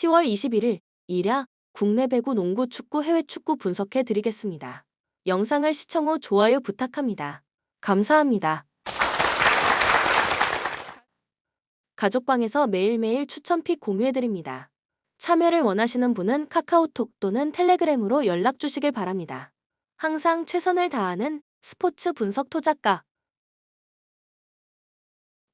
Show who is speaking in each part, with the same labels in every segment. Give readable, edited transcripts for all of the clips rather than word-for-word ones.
Speaker 1: 10월 21일 일야 국내 배구 농구 축구 해외 축구 분석해 드리겠습니다. 영상을 시청 후 좋아요 부탁합니다. 감사합니다. 가족방에서 매일매일 추천픽 공유해 드립니다. 참여를 원하시는 분은 카카오톡 또는 텔레그램으로 연락 주시길 바랍니다. 항상 최선을 다하는 스포츠 분석 토작가.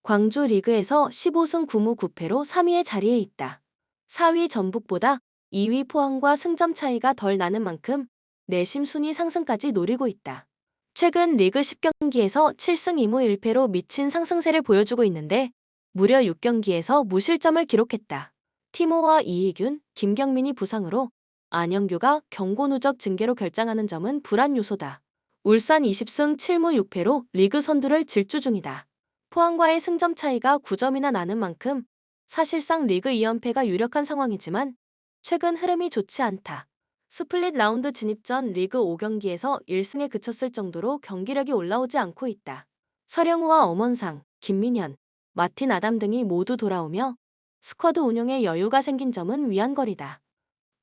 Speaker 1: 광주 리그에서 15승 9무 9패로 3위의 자리에 있다. 4위 전북보다 2위 포항과 승점 차이가 덜 나는 만큼 내심 순위 상승까지 노리고 있다. 최근 리그 10경기에서 7승 2무 1패로 미친 상승세를 보여주고 있는데 무려 6경기에서 무실점을 기록했다. 티모와 이희균, 김경민이 부상으로 안영규가 경고 누적 징계로 결장하는 점은 불안 요소다. 울산 20승 7무 6패로 리그 선두를 질주 중이다. 포항과의 승점 차이가 9점이나 나는 만큼 사실상 리그 2연패가 유력한 상황이지만 최근 흐름이 좋지 않다. 스플릿 라운드 진입 전 리그 5경기에서 1승에 그쳤을 정도로 경기력이 올라오지 않고 있다. 서령우와 엄원상, 김민현, 마틴 아담 등이 모두 돌아오며 스쿼드 운용에 여유가 생긴 점은 위안거리다.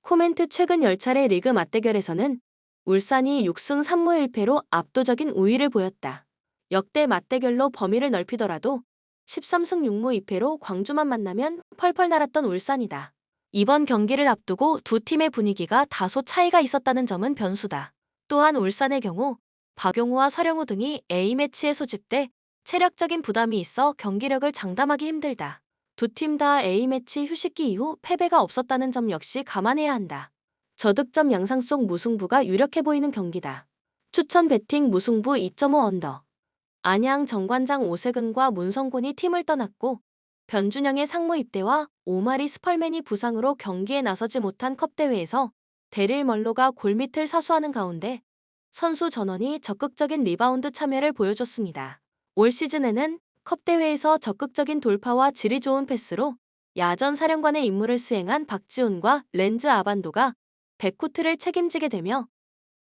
Speaker 1: 코멘트 최근 10차례 리그 맞대결에서는 울산이 6승 3무 1패로 압도적인 우위를 보였다. 역대 맞대결로 범위를 넓히더라도 13승 6무 2패로 광주만 만나면 펄펄 날았던 울산이다. 이번 경기를 앞두고 두 팀의 분위기가 다소 차이가 있었다는 점은 변수다. 또한 울산의 경우 박용우와 서령우 등이 A매치에 소집돼 체력적인 부담이 있어 경기력을 장담하기 힘들다. 두 팀 다 A매치 휴식기 이후 패배가 없었다는 점 역시 감안해야 한다. 저득점 양상 속 무승부가 유력해 보이는 경기다. 추천 배팅 무승부 2.5 언더. 안양 정관장 오세근과 문성곤이 팀을 떠났고 변준영의 상무 입대와 오마리 스펄맨이 부상으로 경기에 나서지 못한 컵대회에서 데릴 멀로가 골밑을 사수하는 가운데 선수 전원이 적극적인 리바운드 참여를 보여줬습니다. 올 시즌에는 컵대회에서 적극적인 돌파와 질이 좋은 패스로 야전 사령관의 임무를 수행한 박지훈과 렌즈 아반도가 백코트를 책임지게 되며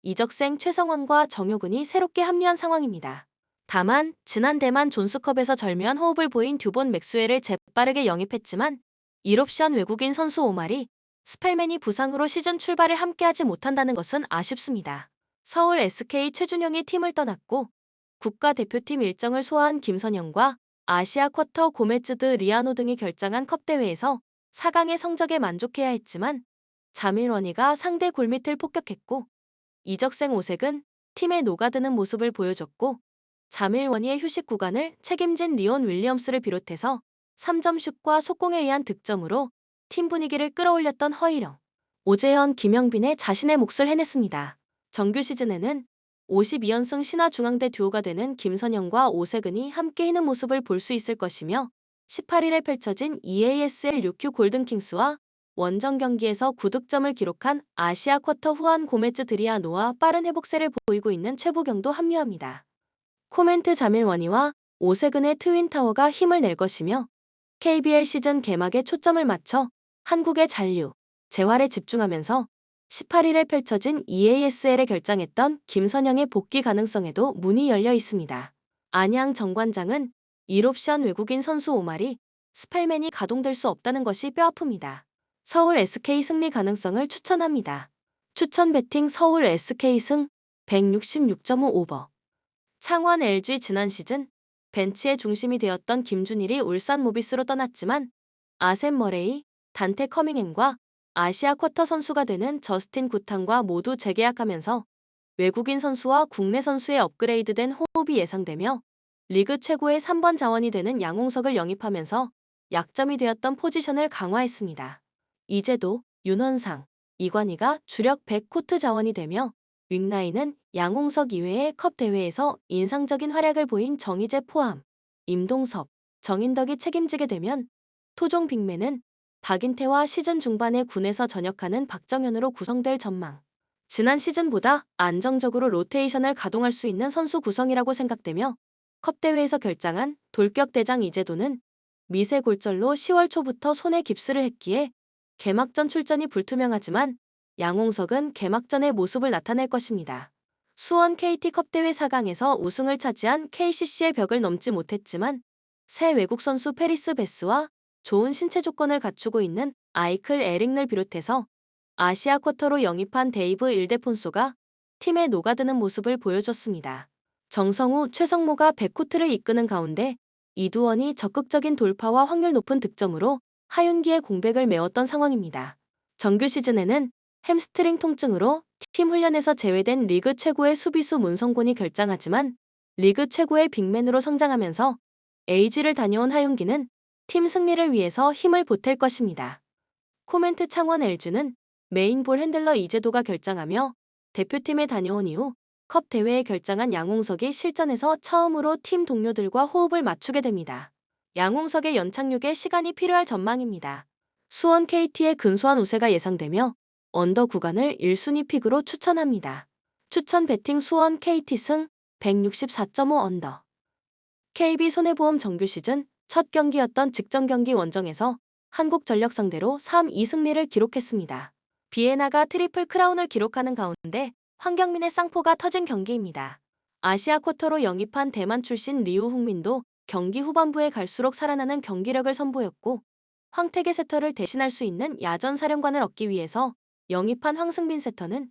Speaker 1: 이적생 최성원과 정효근이 새롭게 합류한 상황입니다. 다만 지난 대만 존스컵에서 절묘한 호흡을 보인 듀본 맥스웰을 재빠르게 영입했지만 1옵션 외국인 선수 오마리 스펠맨이 부상으로 시즌 출발을 함께하지 못한다는 것은 아쉽습니다. 서울 SK 최준영이 팀을 떠났고 국가대표팀 일정을 소화한 김선영과 아시아 쿼터 고메즈드 리아노 등이 결장한 컵대회에서 4강의 성적에 만족해야 했지만 자밀원이가 상대 골밑을 폭격했고 이적생 오색은 팀에 녹아드는 모습을 보여줬고 자밀원이의 휴식 구간을 책임진 리온 윌리엄스를 비롯해서 3점슛과 속공에 의한 득점으로 팀 분위기를 끌어올렸던 허일영, 오재현, 김영빈의 자신의 몫을 해냈습니다. 정규 시즌에는 52연승 신화중앙대 듀오가 되는 김선영과 오세근이 함께 희는 모습을 볼 수 있을 것이며 18일에 펼쳐진 EASL UQ 골든킹스와 원정 경기에서 9득점을 기록한 아시아 쿼터 후안 고메즈 드리아노와 빠른 회복세를 보이고 있는 최부경도 합류합니다. 코멘트 자밀원이와 오세근의 트윈타워가 힘을 낼 것이며 KBL 시즌 개막에 초점을 맞춰 한국의 잔류, 재활에 집중하면서 18일에 펼쳐진 EASL에 결장했던 김선영의 복귀 가능성에도 문이 열려 있습니다. 안양 정관장은 1옵션 외국인 선수 오마리 스펠맨이 가동될 수 없다는 것이 뼈아픕니다. 서울 SK 승리 가능성을 추천합니다. 추천 배팅 서울 SK 승 166.5 오버. 창원 LG 지난 시즌 벤치의 중심이 되었던 김준일이 울산 모비스로 떠났지만 아셈 머레이, 단테 커밍햄과 아시아 쿼터 선수가 되는 저스틴 구탄과 모두 재계약하면서 외국인 선수와 국내 선수의 업그레이드된 호흡이 예상되며 리그 최고의 3번 자원이 되는 양홍석을 영입하면서 약점이 되었던 포지션을 강화했습니다. 이제도 윤원상, 이관희가 주력 백코트 자원이 되며 윙라인은 양홍석 이외의 컵 대회에서 인상적인 활약을 보인 정희재 포함, 임동섭, 정인덕이 책임지게 되면 토종 빅맨은 박인태와 시즌 중반에 군에서 전역하는 박정현으로 구성될 전망. 지난 시즌보다 안정적으로 로테이션을 가동할 수 있는 선수 구성이라고 생각되며 컵대회에서 결장한 돌격대장 이재도는 미세 골절로 10월 초부터 손에 깁스를 했기에 개막전 출전이 불투명하지만 양홍석은 개막전의 모습을 나타낼 것입니다. 수원 KT 컵대회 4강에서 우승을 차지한 KCC의 벽을 넘지 못했지만 새 외국 선수 페리스 베스와 좋은 신체 조건을 갖추고 있는 아이클 에릭을 비롯해서 아시아 쿼터로 영입한 데이브 일데폰소가 팀에 녹아드는 모습을 보여줬습니다. 정성우, 최성모가 백코트를 이끄는 가운데 이두원이 적극적인 돌파와 확률 높은 득점으로 하윤기의 공백을 메웠던 상황입니다. 정규 시즌에는 햄스트링 통증으로 팀 훈련에서 제외된 리그 최고의 수비수 문성곤이 결장하지만 리그 최고의 빅맨으로 성장하면서 AG를 다녀온 하윤기는 팀 승리를 위해서 힘을 보탤 것입니다. 코멘트 창원 LG는 메인볼 핸들러 이재도가 결장하며 대표팀에 다녀온 이후 컵 대회에 결장한 양홍석이 실전에서 처음으로 팀 동료들과 호흡을 맞추게 됩니다. 양홍석의 연착륙에 시간이 필요할 전망입니다. 수원 KT의 근소한 우세가 예상되며 언더 구간을 1순위 픽으로 추천합니다. 추천 배팅 수원 KT 승 164.5 언더. KB손해보험 정규 시즌 첫 경기였던 직전 경기 원정에서 한국전력 상대로 3-2 승리를 기록했습니다. 비에나가 트리플 크라운을 기록하는 가운데 황경민의 쌍포가 터진 경기입니다. 아시아 쿼터로 영입한 대만 출신 리우흥민도 경기 후반부에 갈수록 살아나는 경기력을 선보였고 황태계 세터를 대신할 수 있는 야전 사령관을 얻기 위해서 영입한 황승빈 세터는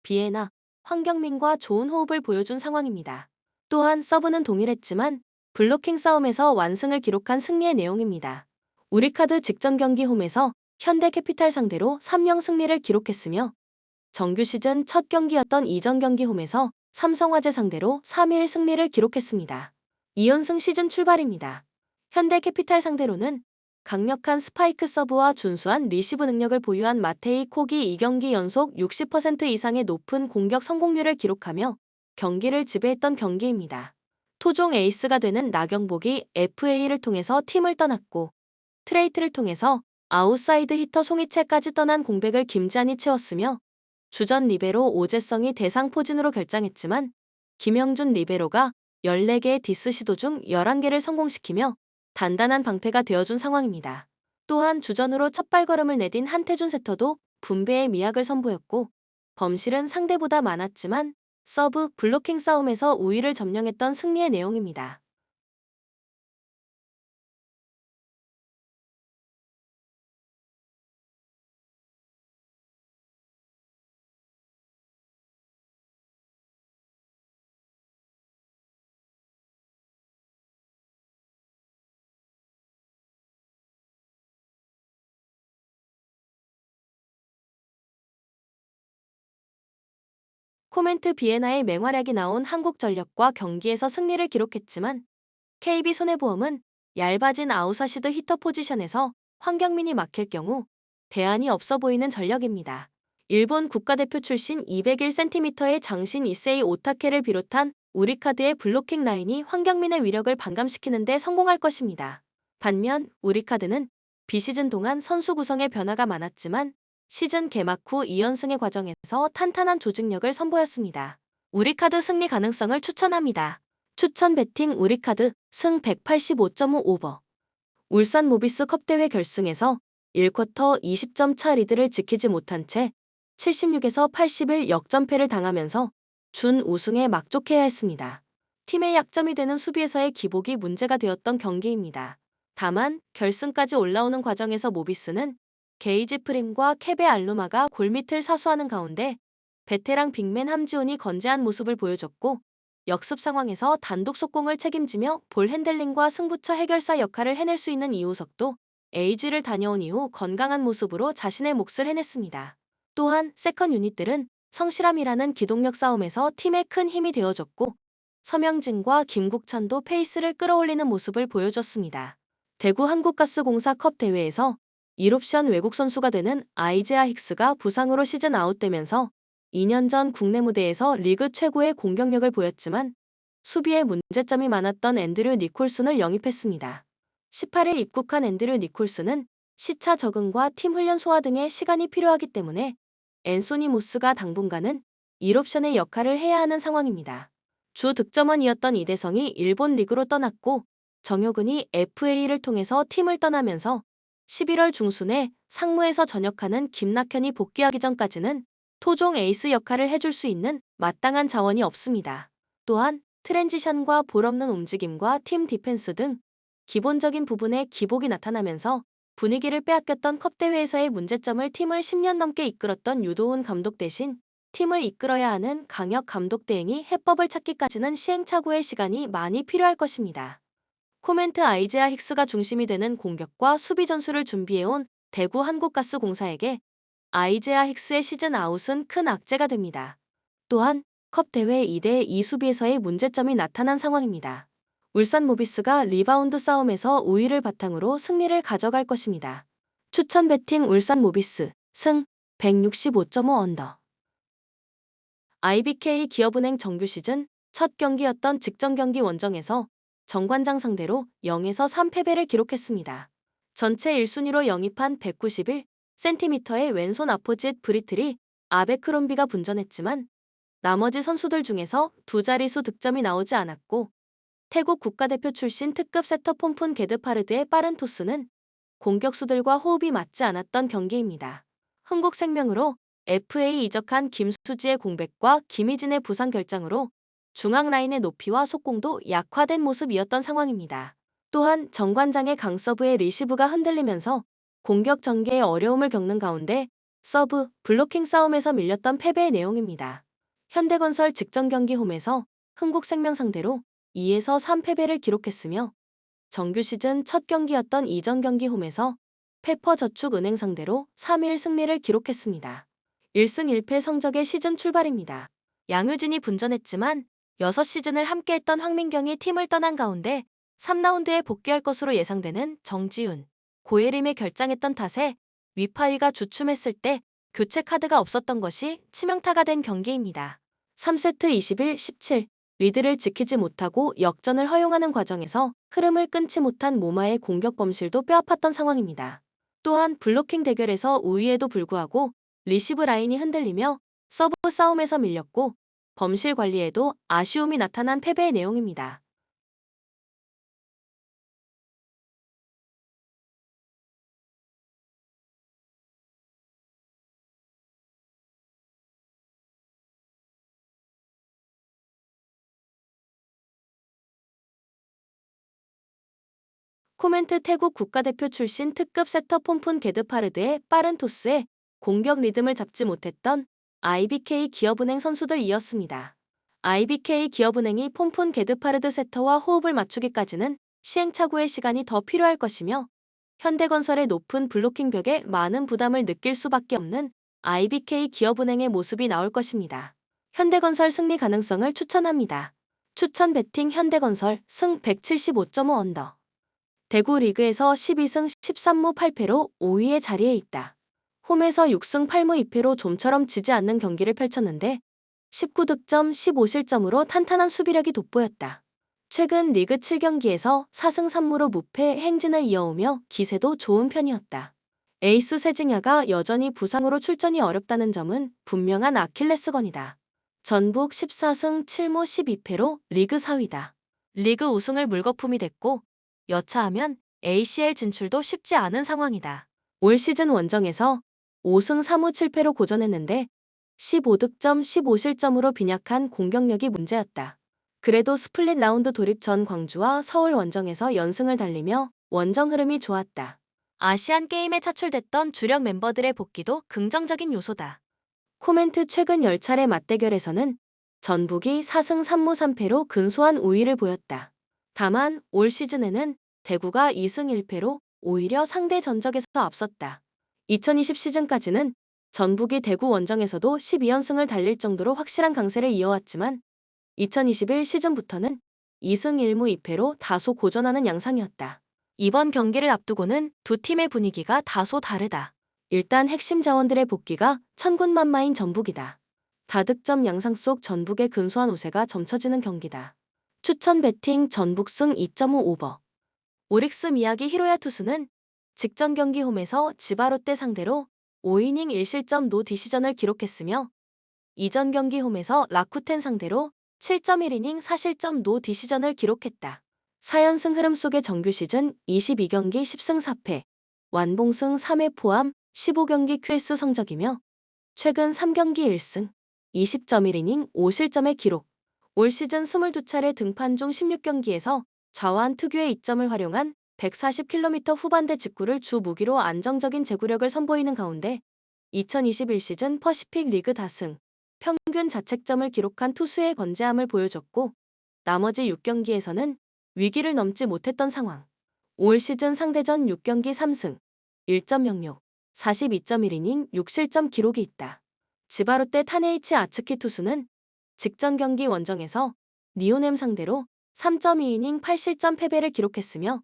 Speaker 1: 비에나, 황경민과 좋은 호흡을 보여준 상황입니다. 또한 서브는 동일했지만 블로킹 싸움에서 완승을 기록한 승리의 내용입니다. 우리카드 직전 경기 홈에서 현대캐피탈 상대로 3명 승리를 기록했으며 정규 시즌 첫 경기였던 이전 경기 홈에서 삼성화재 상대로 3일 승리를 기록했습니다. 2연승 시즌 출발입니다. 현대캐피탈 상대로는 강력한 스파이크 서브와 준수한 리시브 능력을 보유한 마테이 콕이 2경기 연속 60% 이상의 높은 공격 성공률을 기록하며 경기를 지배했던 경기입니다. 토종 에이스가 되는 나경복이 FA를 통해서 팀을 떠났고 트레이트를 통해서 아웃사이드 히터 송이채까지 떠난 공백을 김지한이 채웠으며 주전 리베로 오재성이 대상 포진으로 결장했지만 김영준 리베로가 14개의 디스 시도 중 11개를 성공시키며 단단한 방패가 되어준 상황입니다. 또한 주전으로 첫 발걸음을 내딘 한태준 세터도 분배의 미학을 선보였고 범실은 상대보다 많았지만 서브, 블로킹 싸움에서 우위를 점령했던 승리의 내용입니다. 코멘트 비에나의 맹활약이 나온 한국전력과 경기에서 승리를 기록했지만 KB손해보험은 얇아진 아웃사시드 히터 포지션에서 황경민이 막힐 경우 대안이 없어 보이는 전력입니다. 일본 국가대표 출신 201cm의 장신 이세이 오타케를 비롯한 우리카드의 블로킹 라인이 황경민의 위력을 반감시키는 데 성공할 것입니다. 반면 우리카드는 비시즌 동안 선수 구성에 변화가 많았지만 시즌 개막 후 2연승의 과정에서 탄탄한 조직력을 선보였습니다. 우리카드 승리 가능성을 추천합니다. 추천 배팅 우리카드 승 185.5 오버. 울산 모비스 컵대회 결승에서 1쿼터 20점 차 리드를 지키지 못한 채 76에서 81 역전패를 당하면서 준우승에 막족해야 했습니다. 팀의 약점이 되는 수비에서의 기복이 문제가 되었던 경기입니다. 다만 결승까지 올라오는 과정에서 모비스는 게이지 프림과 케베 알루마가 골밑을 사수하는 가운데 베테랑 빅맨 함지훈이 건재한 모습을 보여줬고 역습 상황에서 단독 속공을 책임지며 볼 핸들링과 승부처 해결사 역할을 해낼 수 있는 이우석도 AG를 다녀온 이후 건강한 모습으로 자신의 몫을 해냈습니다. 또한 세컨 유닛들은 성실함이라는 기동력 싸움에서 팀에 큰 힘이 되어줬고 서명진과 김국찬도 페이스를 끌어올리는 모습을 보여줬습니다. 대구 한국가스공사 컵 대회에서 1옵션 외국 선수가 되는 아이제아 힉스가 부상으로 시즌 아웃되면서 2년 전 국내 무대에서 리그 최고의 공격력을 보였지만 수비에 문제점이 많았던 앤드류 니콜슨을 영입했습니다. 18일 입국한 앤드류 니콜슨은 시차 적응과 팀 훈련 소화 등의 시간이 필요하기 때문에 앤소니 모스가 당분간은 1옵션의 역할을 해야 하는 상황입니다. 주 득점원이었던 이대성이 일본 리그로 떠났고 정효근이 FA를 통해서 팀을 떠나면서 11월 중순에 상무에서 전역하는 김낙현이 복귀하기 전까지는 토종 에이스 역할을 해줄 수 있는 마땅한 자원이 없습니다. 또한 트랜지션과 볼 없는 움직임과 팀 디펜스 등 기본적인 부분에 기복이 나타나면서 분위기를 빼앗겼던 컵대회에서의 문제점을 팀을 10년 넘게 이끌었던 유도훈 감독 대신 팀을 이끌어야 하는 강혁 감독 대행이 해법을 찾기까지는 시행착오의 시간이 많이 필요할 것입니다. 코멘트 아이제아 힉스가 중심이 되는 공격과 수비 전술을 준비해온 대구 한국가스공사에게 아이제아 힉스의 시즌 아웃은 큰 악재가 됩니다. 또한 컵 대회 2대2 수비에서의 문제점이 나타난 상황입니다. 울산 모비스가 리바운드 싸움에서 우위를 바탕으로 승리를 가져갈 것입니다. 추천 배팅 울산 모비스 승 165.5 언더. IBK 기업은행 정규 시즌 첫 경기였던 직전 경기 원정에서 정관장 상대로 0에서 3패배를 기록했습니다. 전체 1순위로 영입한 191cm의 왼손 아포짓 브리틀이 아베크롬비가 분전했지만 나머지 선수들 중에서 두 자릿수 득점이 나오지 않았고 태국 국가대표 출신 특급 세터 폼푼 게드파르드의 빠른 토스는 공격수들과 호흡이 맞지 않았던 경기입니다. 흥국생명으로 FA 이적한 김수지의 공백과 김희진의 부상 결장으로 중앙 라인의 높이와 속공도 약화된 모습이었던 상황입니다. 또한 정관장의 강서브의 리시브가 흔들리면서 공격 전개에 어려움을 겪는 가운데 서브, 블로킹 싸움에서 밀렸던 패배의 내용입니다. 현대건설 직전 경기 홈에서 흥국생명 상대로 2에서 3패배를 기록했으며 정규 시즌 첫 경기였던 이전 경기 홈에서 페퍼저축은행 상대로 3일 승리를 기록했습니다. 1승 1패 성적의 시즌 출발입니다. 양효진이 분전했지만 6시즌을 함께했던 황민경이 팀을 떠난 가운데 3라운드에 복귀할 것으로 예상되는 정지훈, 고예림에 결장했던 탓에 위파이가 주춤했을 때 교체 카드가 없었던 것이 치명타가 된 경기입니다. 3세트 21-17 리드를 지키지 못하고 역전을 허용하는 과정에서 흐름을 끊지 못한 모마의 공격 범실도 뼈아팠던 상황입니다. 또한 블로킹 대결에서 우위에도 불구하고 리시브 라인이 흔들리며 서브 싸움에서 밀렸고 범실 관리에도 아쉬움이 나타난 패배의 내용입니다. 코멘트 태국 국가대표 출신 특급 세터 폼푼 게드파르드의 빠른 토스에 공격 리듬을 잡지 못했던 IBK 기업은행 선수들이었습니다. IBK 기업은행이 폼푼 게드파르드 세터와 호흡을 맞추기까지는 시행착오의 시간이 더 필요할 것이며 현대건설의 높은 블로킹 벽에 많은 부담을 느낄 수밖에 없는 IBK 기업은행의 모습이 나올 것입니다. 현대건설 승리 가능성을 추천합니다. 추천 배팅 현대건설 승 175.5 언더. 대구 리그에서 12승 13무 8패로 5위의 자리에 있다. 홈에서 6승 8무 2패로 좀처럼 지지 않는 경기를 펼쳤는데 19득점 15실점으로 탄탄한 수비력이 돋보였다. 최근 리그 7경기에서 4승 3무로 무패 행진을 이어오며 기세도 좋은 편이었다. 에이스 세징야가 여전히 부상으로 출전이 어렵다는 점은 분명한 아킬레스건이다. 전북 14승 7무 12패로 리그 4위다. 리그 우승을 물거품이 됐고 여차하면 ACL 진출도 쉽지 않은 상황이다. 올 시즌 원정에서 5승 3무 7패로 고전했는데 15득점 15실점으로 빈약한 공격력이 문제였다. 그래도 스플릿 라운드 돌입 전 광주와 서울 원정에서 연승을 달리며 원정 흐름이 좋았다. 아시안 게임에 차출됐던 주력 멤버들의 복귀도 긍정적인 요소다. 코멘트 최근 10차례 맞대결에서는 전북이 4승 3무 3패로 근소한 우위를 보였다. 다만 올 시즌에는 대구가 2승 1패로 오히려 상대 전적에서 앞섰다. 2020 시즌까지는 전북이 대구 원정에서도 12연승을 달릴 정도로 확실한 강세를 이어왔지만 2021 시즌부터는 2승 1무 2패로 다소 고전하는 양상이었다. 이번 경기를 앞두고는 두 팀의 분위기가 다소 다르다. 일단 핵심 자원들의 복귀가 천군만마인 전북이다. 다득점 양상 속 전북의 근소한 우세가 점쳐지는 경기다. 추천 배팅 전북승 2.5 오버. 오릭스 미야기 히로야 투수는 직전 경기 홈에서 지바롯데 상대로 5이닝 1실점 노 디시전을 기록했으며 이전 경기 홈에서 라쿠텐 상대로 7.1이닝 4실점 노 디시전을 기록했다. 4연승 흐름 속의 정규 시즌 22경기 10승 4패, 완봉승 3회 포함 15경기 QS 성적이며 최근 3경기 1승, 20.1이닝 5실점의 기록. 올 시즌 22차례 등판 중 16경기에서 좌완 특유의 이점을 활용한 140km 후반대 직구를 주 무기로 안정적인 제구력을 선보이는 가운데 2021 시즌 퍼시픽 리그 다승, 평균 자책점을 기록한 투수의 건재함을 보여줬고 나머지 6경기에서는 위기를 넘지 못했던 상황. 올 시즌 상대전 6경기 3승, 1.06, 42.1이닝 6실점 기록이 있다. 지바롯데 타네이치 아츠키 투수는 직전 경기 원정에서 니오넴 상대로 3.2이닝 8실점 패배를 기록했으며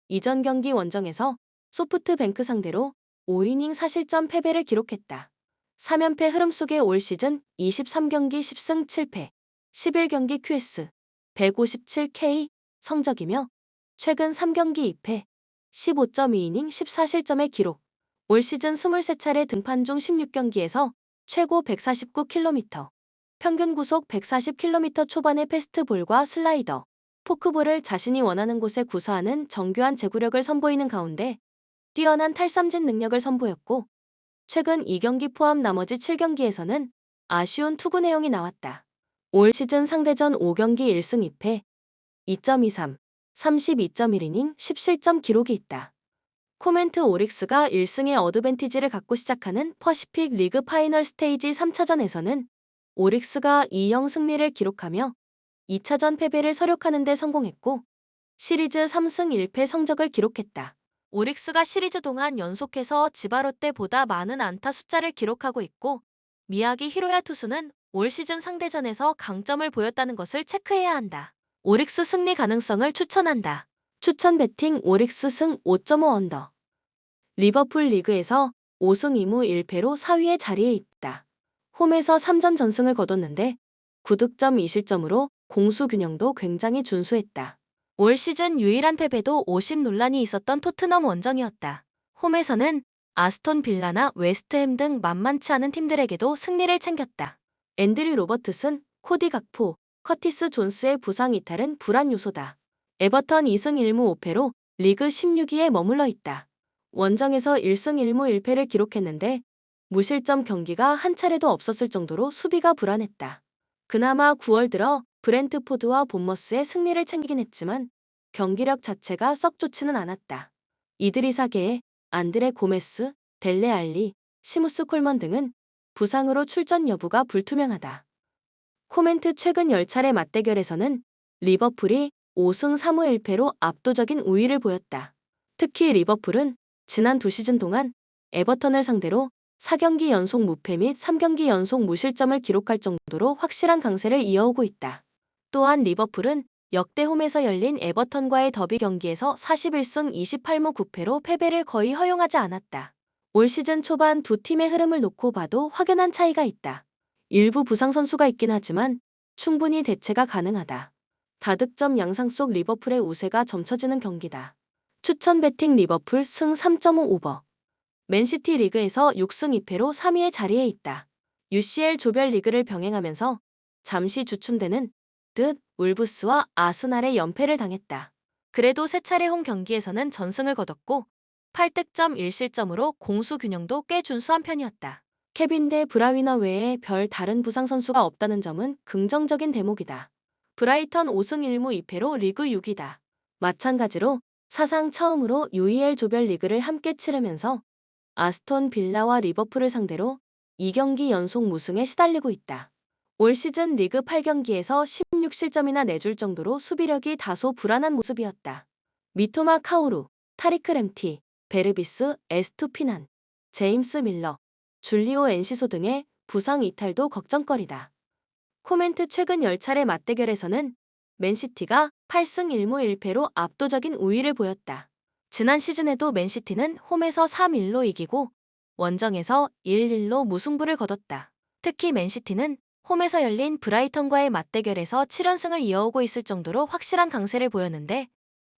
Speaker 1: 이전 경기 원정에서 소프트뱅크 상대로 5이닝 4실점 패배를 기록했다. 3연패 흐름 속에 올 시즌 23경기 10승 7패, 11경기 QS, 157K 성적이며 최근 3경기 2패, 15.2이닝 14실점의 기록. 올 시즌 23차례 등판 중 16경기에서 최고 149km, 평균 구속 140km 초반의 패스트볼과 슬라이더, 포크볼을 자신이 원하는 곳에 구사하는 정교한 제구력을 선보이는 가운데 뛰어난 탈삼진 능력을 선보였고 최근 2경기 포함 나머지 7경기에서는 아쉬운 투구 내용이 나왔다. 올 시즌 상대전 5경기 1승 2패, 2.23, 32.1이닝 10실점 기록이 있다. 코멘트 오릭스가 1승의 어드밴티지를 갖고 시작하는 퍼시픽 리그 파이널 스테이지 3차전에서는 오릭스가 2영 승리를 기록하며 2차전 패배를 서력하는 데 성공했고 시리즈 3승 1패 성적을 기록했다. 오릭스가 시리즈 동안 연속해서 지바롯데보다 많은 안타 숫자를 기록하고 있고 미야기 히로야 투수는 올 시즌 상대전에서 강점을 보였다는 것을 체크해야 한다. 오릭스 승리 가능성을 추천한다. 추천 배팅 오릭스 승 5.5 언더. 리버풀 리그에서 5승 2무 1패로 4위의 자리에 있다. 홈에서 3전 전승을 거뒀는데 9득점 2실점으로 공수 균형도 굉장히 준수했다. 올 시즌 유일한 패배도 오심 논란이 있었던 토트넘 원정이었다. 홈에서는 아스톤 빌라나 웨스트햄 등 만만치 않은 팀들에게도 승리를 챙겼다. 앤드류 로버트슨, 코디 각포, 커티스 존스의 부상 이탈은 불안 요소다. 에버턴 2승 1무 5패로 리그 16위에 머물러 있다. 원정에서 1승 1무 1패를 기록했는데 무실점 경기가 한 차례도 없었을 정도로 수비가 불안했다. 그나마 9월 들어 브렌트포드와 본머스의 승리를 챙기긴 했지만 경기력 자체가 썩 좋지는 않았다. 이드리사 게에, 안드레 고메스, 델레 알리, 시무스 콜먼 등은 부상으로 출전 여부가 불투명하다. 코멘트 최근 10차례 맞대결에서는 리버풀이 5승 3무 1패로 압도적인 우위를 보였다. 특히 리버풀은 지난 2시즌 동안 에버턴을 상대로 4경기 연속 무패 및 3경기 연속 무실점을 기록할 정도로 확실한 강세를 이어오고 있다. 또한 리버풀은 역대 홈에서 열린 에버턴과의 더비 경기에서 41승 28무 9패로 패배를 거의 허용하지 않았다. 올 시즌 초반 두 팀의 흐름을 놓고 봐도 확연한 차이가 있다. 일부 부상 선수가 있긴 하지만 충분히 대체가 가능하다. 다득점 양상 속 리버풀의 우세가 점쳐지는 경기다. 추천 배팅 리버풀 승 3.5 오버. 맨시티 리그에서 6승 2패로 3위의 자리에 있다. UCL 조별 리그를 병행하면서 잠시 주춤되는 듯 울브스와 아스날의 연패를 당했다. 그래도 세 차례 홈 경기에서는 전승을 거뒀고 8득점 1실점으로 공수 균형도 꽤 준수한 편이었다. 케빈 데 브라위너 외에 별 다른 부상 선수가 없다는 점은 긍정적인 대목이다. 브라이턴 5승 1무 2패로 리그 6위다. 마찬가지로 사상 처음으로 UEL 조별 리그를 함께 치르면서 아스톤 빌라와 리버풀을 상대로 2경기 연속 무승에 시달리고 있다. 올 시즌 리그 8경기에서 16실점이나 내줄 정도로 수비력이 다소 불안한 모습이었다. 미토마 카오루, 타리크 램티, 베르비스, 에스투피난, 제임스 밀러, 줄리오 엔시소 등의 부상 이탈도 걱정거리다. 코멘트 최근 10차례 맞대결에서는 맨시티가 8승 1무 1패로 압도적인 우위를 보였다. 지난 시즌에도 맨시티는 홈에서 3-1로 이기고 원정에서 1-1로 무승부를 거뒀다. 특히 맨시티는 홈에서 열린 브라이턴과의 맞대결에서 7연승을 이어오고 있을 정도로 확실한 강세를 보였는데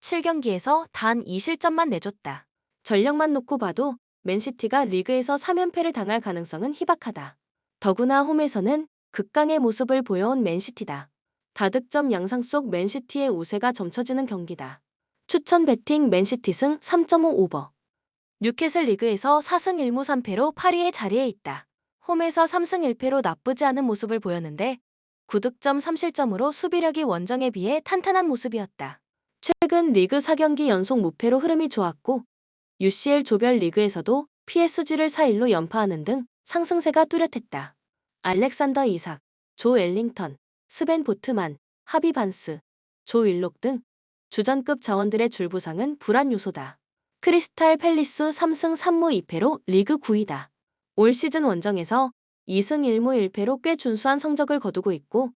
Speaker 1: 7경기에서 단 2실점만 내줬다. 전력만 놓고 봐도 맨시티가 리그에서 3연패를 당할 가능성은 희박하다. 더구나 홈에서는 극강의 모습을 보여온 맨시티다. 다득점 양상 속 맨시티의 우세가 점쳐지는 경기다. 추천 배팅 맨시티 승 3.5 오버. 뉴캐슬 리그에서 4승 1무 3패로 8위의 자리에 있다. 홈에서 3승 1패로 나쁘지 않은 모습을 보였는데 9득점 3실점으로 수비력이 원정에 비해 탄탄한 모습이었다. 최근 리그 4경기 연속 무패로 흐름이 좋았고 UCL 조별 리그에서도 PSG를 4-1로 연파하는 등 상승세가 뚜렷했다. 알렉산더 이삭, 조 엘링턴, 스벤 보트만, 하비 반스, 조 윌록 등 주전급 자원들의 줄부상은 불안 요소다. 크리스탈 팰리스 3승 3무 2패로 리그 9위다. 올 시즌 원정에서 2승 1무 1패로 꽤 준수한 성적을 거두고 있고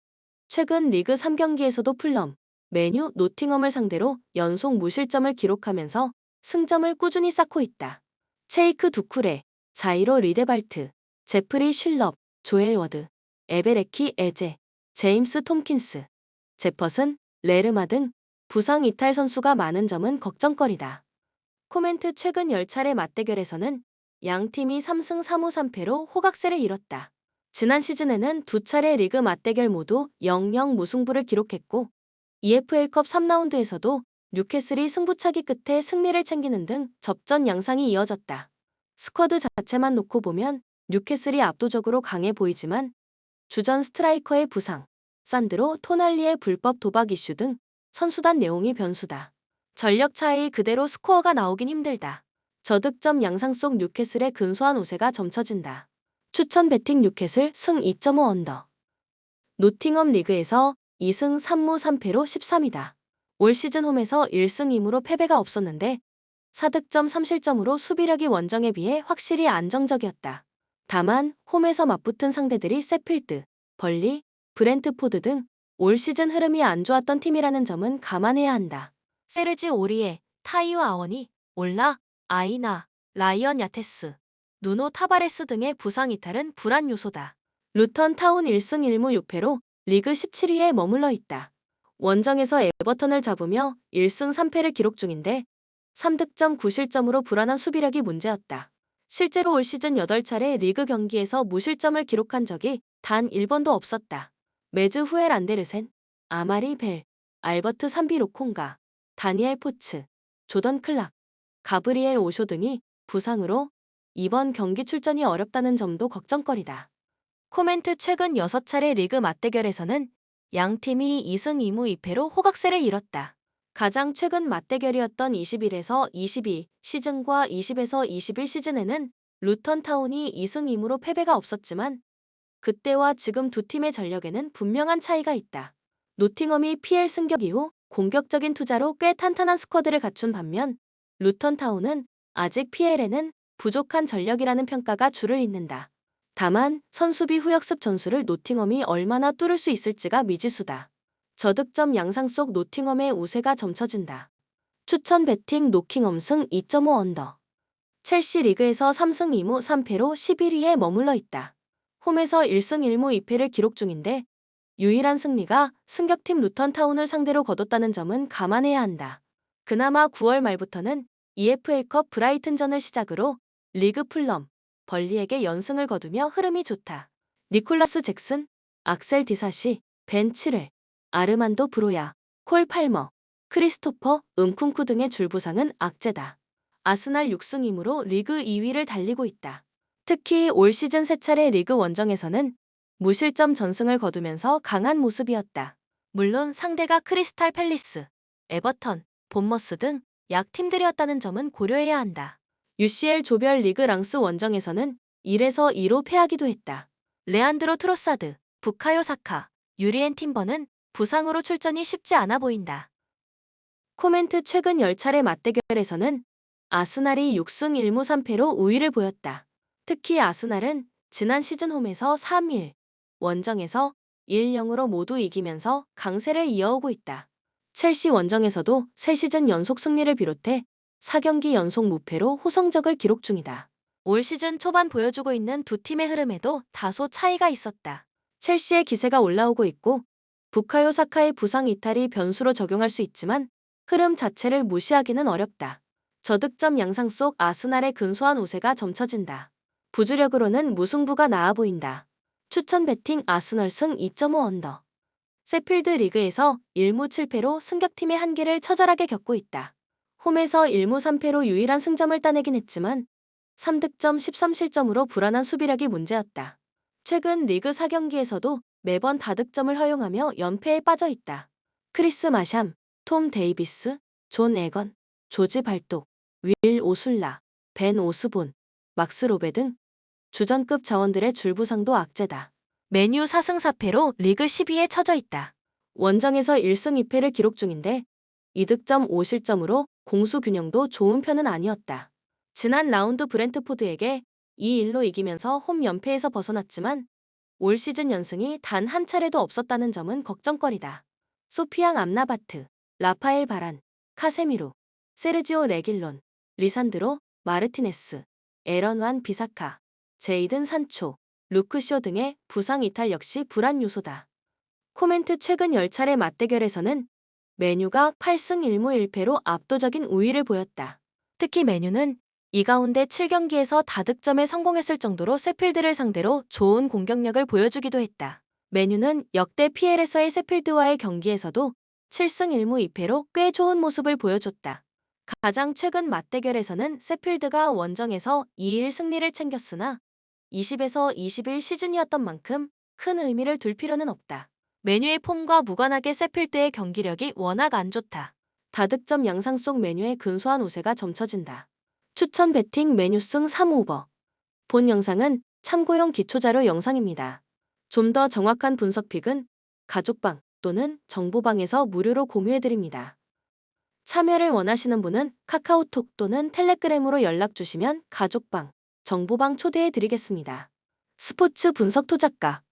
Speaker 1: 최근 리그 3경기에서도 풀럼, 메뉴, 노팅엄을 상대로 연속 무실점을 기록하면서 승점을 꾸준히 쌓고 있다. 체이크 두쿠레, 자이로 리데발트, 제프리 슐럽, 조엘 워드, 에베레키 에제, 제임스 톰킨스, 제퍼슨, 레르마 등 부상 이탈 선수가 많은 점은 걱정거리다. 코멘트 최근 10차례 맞대결에서는 양 팀이 3승 3무 3패로 호각세를 이뤘다. 지난 시즌에는 2차례 리그 맞대결 모두 0-0 무승부를 기록했고 EFL컵 3라운드에서도 뉴캐슬이 승부차기 끝에 승리를 챙기는 등 접전 양상이 이어졌다. 스쿼드 자체만 놓고 보면 뉴캐슬이 압도적으로 강해 보이지만 주전 스트라이커의 부상, 산드로 토날리의 불법 도박 이슈 등 선수단 내용이 변수다. 전력 차이 그대로 스코어가 나오긴 힘들다. 저득점 양상 속 뉴캐슬의 근소한 우세가 점쳐진다. 추천 배팅 뉴캐슬 승 2.5 언더. 노팅엄 리그에서 2승 3무 3패로 13위다. 올 시즌 홈에서 1승 2무로 패배가 없었는데 4득점 3실점으로 수비력이 원정에 비해 확실히 안정적이었다. 다만 홈에서 맞붙은 상대들이 세필드, 벌리, 브렌트포드 등 올 시즌 흐름이 안 좋았던 팀이라는 점은 감안해야 한다. 세르지 오리에, 타이오 아워니, 올라, 아이나, 라이언 야테스, 누노 타바레스 등의 부상 이탈은 불안 요소다. 루턴 타운 1승 1무 6패로 리그 17위에 머물러 있다. 원정에서 에버턴을 잡으며 1승 3패를 기록 중인데 3득점 9실점으로 불안한 수비력이 문제였다. 실제로 올 시즌 8차례 리그 경기에서 무실점을 기록한 적이 단 1번도 없었다. 메즈 후엘 안데르센, 아마리 벨, 알버트 산비 로콩가, 다니엘 포츠, 조던 클락, 가브리엘 오쇼 등이 부상으로 이번 경기 출전이 어렵다는 점도 걱정거리다. 코멘트 최근 6차례 리그 맞대결에서는 양 팀이 2승 2무 2패로 호각세를 이뤘다. 가장 최근 맞대결이었던 21에서 22 시즌과 20에서 21 시즌에는 루턴 타운이 2승 2무로 패배가 없었지만 그때와 지금 두 팀의 전력에는 분명한 차이가 있다. 노팅엄이 PL 승격 이후 공격적인 투자로 꽤 탄탄한 스쿼드를 갖춘 반면 루턴 타운은 아직 PL에는 부족한 전력이라는 평가가 줄을 잇는다. 다만 선수비 후역습 전술을 노팅엄이 얼마나 뚫을 수 있을지가 미지수다. 저득점 양상 속 노팅엄의 우세가 점쳐진다. 추천 배팅 노킹엄 승 2.5 언더. 첼시 리그에서 3승 2무 3패로 11위에 머물러 있다. 홈에서 1승 1무 2패를 기록 중인데 유일한 승리가 승격팀 루턴 타운을 상대로 거뒀다는 점은 감안해야 한다. 그나마 9월 말부터는 EFL컵 브라이튼전을 시작으로 리그 풀럼, 벌리에게 연승을 거두며 흐름이 좋다. 니콜라스 잭슨, 악셀 디사시, 벤 칠렐, 아르만도 브로야, 콜 팔머, 크리스토퍼 음쿵쿠 등의 줄부상은 악재다. 아스날 6승 2무로 리그 2위를 달리고 있다. 특히 올 시즌 3차례 리그 원정에서는 무실점 전승을 거두면서 강한 모습이었다. 물론 상대가 크리스탈 팰리스, 에버턴, 본머스 등 약팀들이었다는 점은 고려해야 한다. UCL 조별 리그 랑스 원정에서는 1에서 2로 패하기도 했다. 레안드로 트로사드, 부카요 사카, 유리엔 팀버는 부상으로 출전이 쉽지 않아 보인다. 코멘트 최근 10차례 맞대결에서는 아스날이 6승 1무 3패로 우위를 보였다. 특히 아스날은 지난 시즌 홈에서 3-1, 원정에서 1-0으로 모두 이기면서 강세를 이어오고 있다. 첼시 원정에서도 3시즌 연속 승리를 비롯해 4경기 연속 무패로 호성적을 기록 중이다. 올 시즌 초반 보여주고 있는 두 팀의 흐름에도 다소 차이가 있었다. 첼시의 기세가 올라오고 있고 부카요 사카의 부상 이탈이 변수로 적용할 수 있지만 흐름 자체를 무시하기는 어렵다. 저득점 양상 속 아스날의 근소한 우세가 점쳐진다. 부주력으로는 무승부가 나아 보인다. 추천 배팅 아스널 승 2.5 언더. 세필드 리그에서 1무 7패로 승격팀의 한계를 처절하게 겪고 있다. 홈에서 1무 3패로 유일한 승점을 따내긴 했지만 3득점 13실점으로 불안한 수비력이 문제였다. 최근 리그 4경기에서도 매번 다득점을 허용하며 연패에 빠져 있다. 크리스 마샴, 톰 데이비스, 존 에건, 조지 발독, 윌 오술라, 벤 오스본, 막스 로베 등 주전급 자원들의 줄부상도 악재다. 맨유 4승 4패로 리그 10위에 처져 있다. 원정에서 1승 2패를 기록 중인데 2득점 5실점으로 공수 균형도 좋은 편은 아니었다. 지난 라운드 브렌트포드에게 2-1로 이기면서 홈 연패에서 벗어났지만 올 시즌 연승이 단 한 차례도 없었다는 점은 걱정거리다. 소피앙 암라바트, 라파엘 바란, 카세미로, 세르지오 레길론, 리산드로, 마르티네스, 에런 완 비사카, 제이든 산초, 루크쇼 등의 부상 이탈 역시 불안 요소다. 코멘트 최근 10차례 맞대결에서는 메뉴가 8승 1무 1패로 압도적인 우위를 보였다. 특히 메뉴는 이 가운데 7경기에서 다득점에 성공했을 정도로 세필드를 상대로 좋은 공격력을 보여주기도 했다. 메뉴는 역대 PL에서의 세필드와의 경기에서도 7승 1무 2패로 꽤 좋은 모습을 보여줬다. 가장 최근 맞대결에서는 세필드가 원정에서 2-1 승리를 챙겼으나 20에서 21 시즌이었던 만큼 큰 의미를 둘 필요는 없다. 메뉴의 폼과 무관하게 세필드의 경기력이 워낙 안 좋다. 다득점 양상 속 메뉴의 근소한 우세가 점쳐진다. 추천 배팅 메뉴승 3오버. 본 영상은 참고용 기초자료 영상입니다. 좀 더 정확한 분석 픽은 가족방 또는 정보방에서 무료로 공유해드립니다. 참여를 원하시는 분은 카카오톡 또는 텔레그램으로 연락 주시면 가족방, 정보방 초대해드리겠습니다. 스포츠 분석 토작가